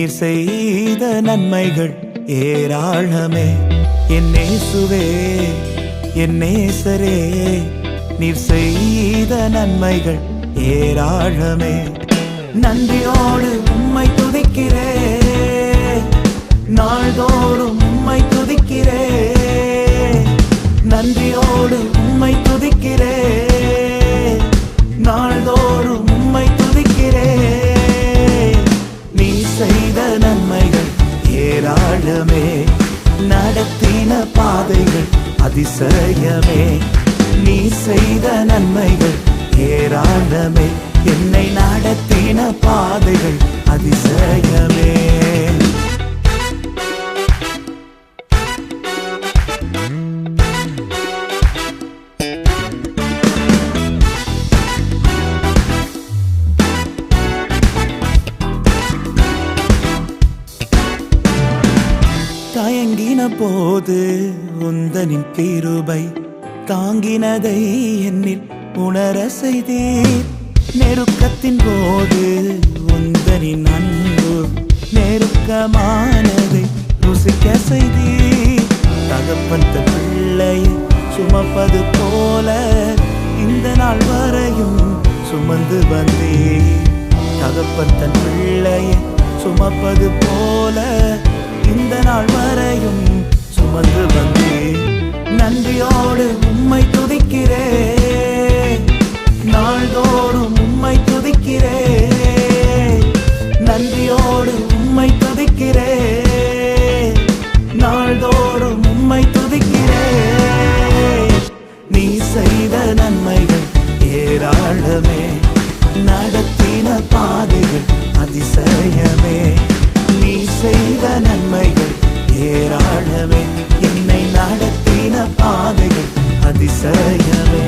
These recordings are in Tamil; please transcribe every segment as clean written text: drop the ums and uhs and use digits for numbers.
நீர் செய்த நன்மைகள் ஏராளமே. என் இயேசுவே, என் நேசரே, நீர் செய்த நன்மைகள் ஏராளமே. நன்றியோடு உம்மை துதிக்கிறேன், நாள்தோறும் உம்மை துதிக்கிறேன். நன்றியோடு உம்மை துதிக்கிறேன், நாள்தோறும் உம்மை துதிக்கிறேன். நீ செய்த நன்மைகள் ஏராளமே, நடத்தின பாதைகள் அதிசயமே. நீ செய்த நன்மைகள் ஏராளமே, என்னை நடத்தின பாதைகள் அதிசயமே. தயங்கின போது உந்தனின் கிருபை தாங்கினதை என்னில் உணர செய்தீர். நெருக்கத்தின் போது உந்தனின் அன்பு நெருக்கமானதை ருசிக்க செய்தீர். தகப்பன் பிள்ளையை சுமப்பது போல இந்த நாள் வரையும் சுமந்து வந்தீர். தகப்பன் தன் பிள்ளையை சுமப்பது போல இந்த நாள் வரையும் சுமந்து வந்தீர். நன்றியோடு உம்மை துதிக்கிறேன், நாள்தோறும் உம்மை துதிக்கிறேன். நன்றியோடு உம்மை துதிக்கிறேன், நாள்தோறும் உம்மை துதிக்கிறேன். நீ செய்த நன்மைகள் ஏராளமே, நடத்தின பாதைகள் அதிசயமே. நீ செய்த நன்மைகள் ஏராளமே, என்னை நடத்தின பாதைகள் அதிசயமே.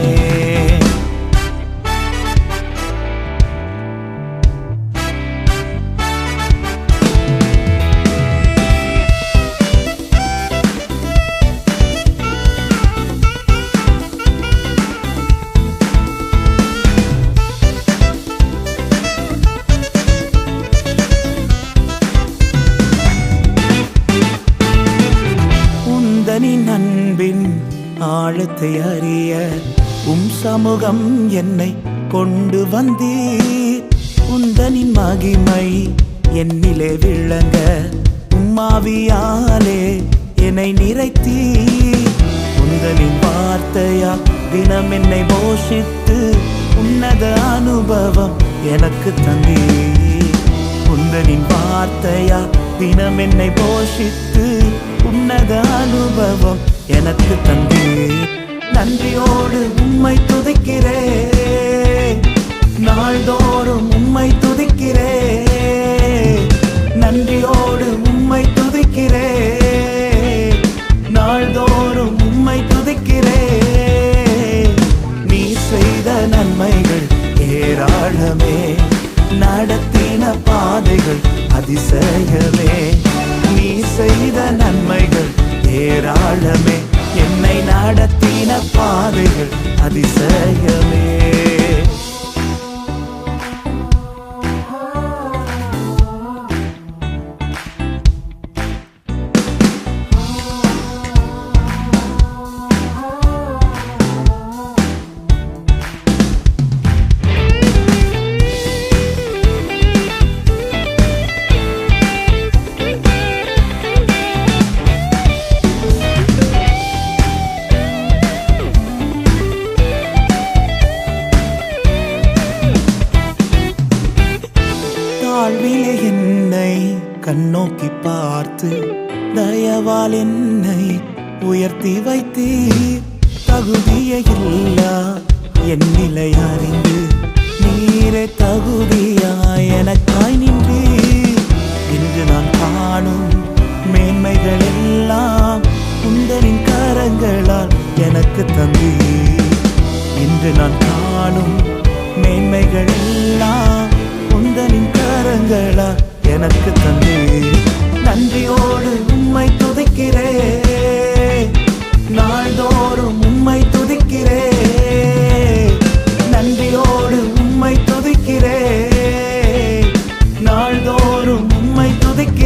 உந்தனின் அன்பின் ஆழத்தை அறிய சமூகம் என்னை கொண்டு வந்தீர். உந்தனின் மகிமை என்னிலே விளங்க உம்மாவியாலே என்னை நிறைத்தீர். உந்தனின் வார்த்தையா தினம் என்னை போஷித்து உன்னத அனுபவம் எனக்கு தந்தீர். உந்தனின் வார்த்தையா தினம் என்னை போஷித்து உன்னத அனுபவம் எனக்கு தந்தீர். நன்றியோடு உம்மை துதிக்கிறேன், நாள்தோறும் உம்மை துதிக்கிறேன். நன்றியோடு உம்மை துதிக்கிறேன், நாள்தோறும் உம்மை துதிக்கிறேன். நீ செய்த நன்மைகள் ஏராளமே, நடத்தின பாதைகள் அதிசயமே. நீ செய்த நன்மைகள் ஏராளமே, என்னை நடத்தின பாதைகள் அதிசயமே. வாழ்விலே என்னை கண்ணோக்கி பார்த்து தயவால் என்னை உயர்த்தி வைத்தீர். தகுதியே இல்லா என் நிலை அறிந்து நீரே தகுதியாய் எனக்காய் நின்றீர். இன்று நான் காணும் மேன்மைகள் எல்லாம் உந்தனின் கரங்களால் எனக்கு தந்தீர். இன்று நான் காணும் மேன்மைகள் எல்லாம் உந்தனின் கரங்களால் எனக்கு தந்தீர். நன்றியோடு உம்மை துதிக்கிறேன், நாள்தோறும் உம்மை துதிக்கிறேன். நன்றியோடு உம்மை துதிக்கிறேன், நாள்தோறும் உம்மை துதிக்கிறேன்.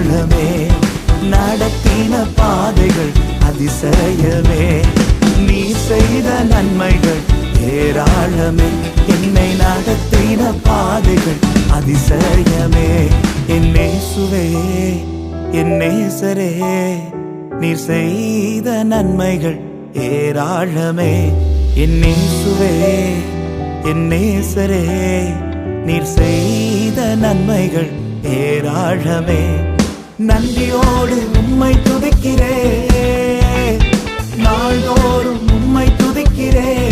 ஏராளமே நடத்தின பாதைகள் அதிசயமே நீ செய்த நன்மைகள் ஏராளமே என்னை நடத்தின பாதைகள் அதிசயமே என் இயேசுவே என் நேசரே நீர் செய்த நன்மைகள் ஏராளமே என் இயேசுவே என் நேசரே நீர் செய்த நன்மைகள் ஏராளமே நன்றியோடு உம்மை துதிக்கிறேன் நாள்தோறும் உம்மை துதிக்கிறேன்